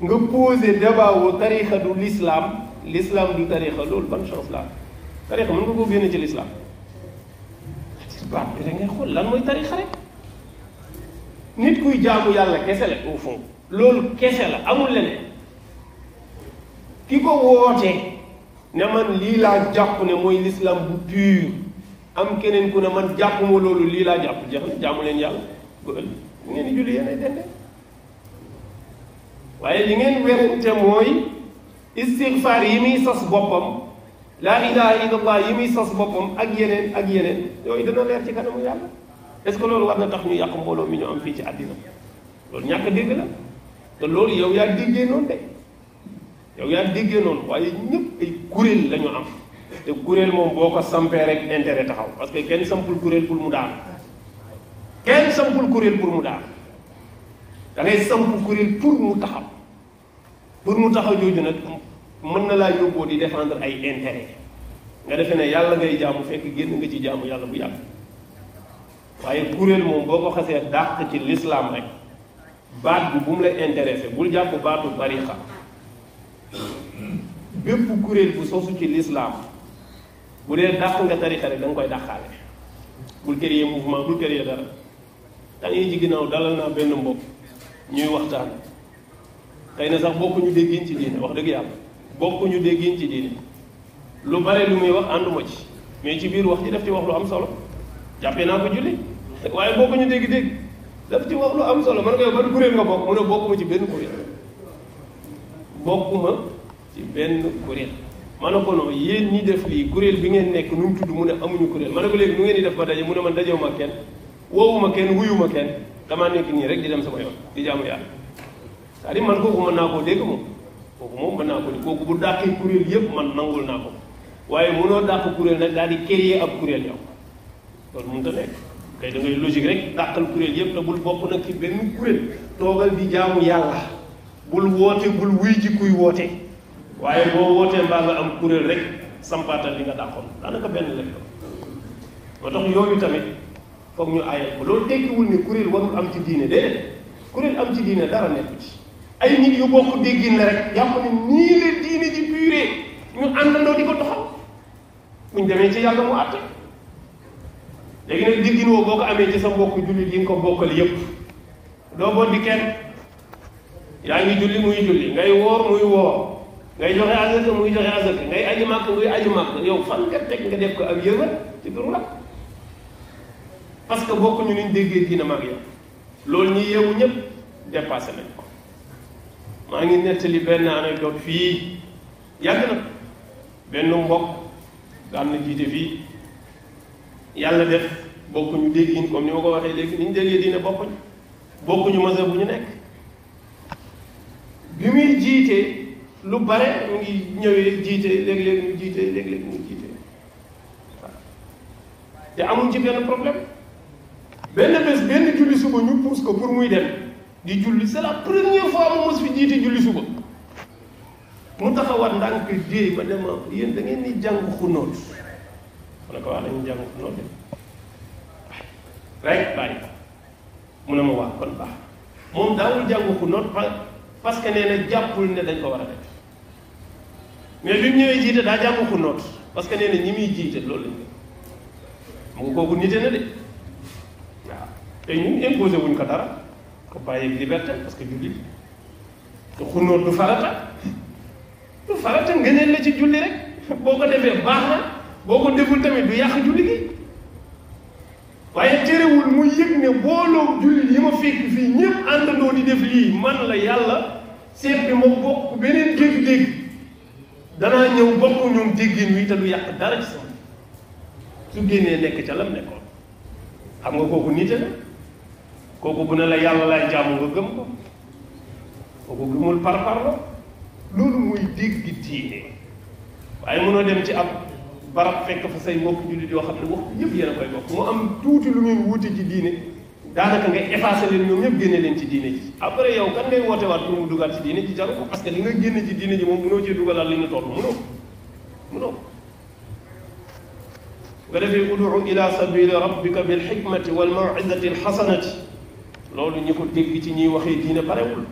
nga posé débat wu tarixa du l'islam du tarixa loolu ban chance la tarixa mën nga koo génne ci l'islam ci baat bi rek ngay xool lan mooy tarixa rek nit kuy jaamu yàlla kese la au fond loolu kese la amul leneen ki ko woote ne man lii laa jàpp ne mooy l'islam bu pur am keneen ku ne man jàpp ma loolu lii laa jàpp jeex na jaamu leen yàlla ba ëllëg bu ngeen di julli yéen ay dende waaye li ngeen werante mooy istigfaar yi muy sas boppam laa ilaha illallah yi muy sas boppam ak yeneen yooyu dana leer ci kanamu yàlla est-ce que loolu war na tax ñu yàq mbooloo mi ñu am fii ci àddina loolu ñàkk dégg la te loolu yow yaa déggee noonu de yow yaa déggee noonu waaye ñëpp ay kuréel la ñu am te kuréel moom boo ko sampee rek intérêt taxaw parce que kenn sampul kuréel pour mu daal kenn sampul kuréel pour mu daal da ngay samp kuréel pour mu taxaw jooju nag mën na laa yóbboo di défendre ay intérêt nga defee ne yàlla ngay jaamu fekk génn nga ci jaamu yàlla bu yàgg waaye kuréel moom boo ko xasee dàq ci l'islam rek baat bi bu mu lay intéressé bul jàpp baatu tariqa bépp kuréel bu sosu ci l'islam bu dee dàq nga tariqa rek da nga koy dàqaale bul créer mouvement bul créer dara da ngay ci ginnaaw dalal naa benn mbokk ñuy waxtaan xëy na sax bokkuñu déggin ci diine wax dëgg yàlla bokkuñu déggin ci diine lu bare lu muy wax ànduma ci mais ci biir wax ji daf ci wax lu am solo jàppee naa ko julli waaye bokkuñu dégg-dégg daf ci wax lu am solo man nga yow ban kuréel nga bokk mu ne bokkuma ci benn kuréel ma ne ko non yéen ñi def lii kuréel bi ngeen nekk nu mu tudd mu ne amuñu kuréel ma ne ko léegi nu ngeen di def ba daje mu ne man dajewuma kenn woowuma kenn wuyuma kenn damaa nekk nii rek di dem sama yoon di jaamu yàlla c'est-à-dire man kooku mën naa koo dégg moom kooku moom mën naa ko di kooku bu dàqee kuréel yëpp man nangul naa ko waaye mënoo dàq kuréel nag daal di créer ab kuréel yow loolu mënut a nekk kay da ngay logique rek dàqal kuréel yëpp te bul bokk nag ci benn kuréel toogal di jaamu yàlla bul woote bul wuy ji kuy woote waaye boo wootee mbaa nga am kuréel rek sampaatal li nga dàqoon daanaka benn lekk moo tax yooyu tamit foog ñu aayal ko loolu tekkiwul ne kuréel warul am ci diine déedéet kuréel am ci diine dara nekku ci ay nit yu bokk déggin la rek jàpp ne nii la diine ji purée ñu àndandoo di ko doxal buñ demee ci yàlla mu àtte léegi nag déggin woo boo ko amee ci sa mbokk jullit yi nga ko bokkal yépp doo bon di kenn yaa ngi julli muy julli ngay woor muy woor ngay joxe azaka muy joxe azaka ngay aji màkk muy aji màkk yow fan nga teg nga def ko ak yëngal ci turu la parce que bokkuñu niñ déggee diina mag yow loolu ñi yeewu ñëpp dépassé nañ ko maa ngi nettali benn anecdote fii yàgg na benn mbokk daan na jiite fii yàlla def bokkuñu déggin comme ni ma ko waxee léegi ni ñu déggee diine bokkuñu mazhab bu ñu nekk bi muy jiite lu bare mu ngi ñëwee jiite léeg-léeg ñu jiite léeg-léeg ñu jiite waaw te amuñ ci benn problème benn bés benn julli suba ñu pousse ko pour muy dem di julli c'est la première fois mu mos fi jiite julli suba mu taxawaat ndànk déey ma ne ma yéen da ngeen di jàng xunóot ma ne ko wax dañu jàng xunóot de rek bàyyi mu ne ma wax kon baax moom daawul jàng xunóot parce que nee na jàppul ne dañ ko war a def mais bi mu ñëwee jiite daa jàng xunóot parce que nee na ñi muy jiite loolu lañ ko mu kooku nite na de waaw te ñun imposé wuñ ko dara ko bàyyi liberté parce que julli te xunóot du farata ngëneel la ci julli rek boo ko defee baax na boo ko deful tamit du yàq julli gi waaye terewul mu yëg ne booloo julli yi ma fekk fii ñëpp àndandoo di def lii man la yàlla seet bi ma bokk beneen dégg-dégg danaa ñëw bokk ñoom déggin wi te du yàq dara ci sama su génnee nekk ca lam nekkoon xam nga kooku nite la kooku bu ne la yàlla laay jaamu nga gëm ko kooku gëmul par la loolu muy dégg diine waaye mënoo dem ci ab barab fekk fa say mbokk jullit yoo xam ne wax yëpp yéen a koy bokk mu am tuuti lu ngeen wuute ci diine daanaka nga effacé leen ñoom ñëpp génne leen ci diine ji après yow kan ngay woote waat pour mu dugaat ci diine ji jaru ko parce que li nga génne ci diine ji moom mënoo cee dugalaat li ñu toll mënoo nga defee udu ila sabili rabbika bil hikmati wal maw'izati al hasanati loolu ñi ko dégg ci ñuy waxee diine barewul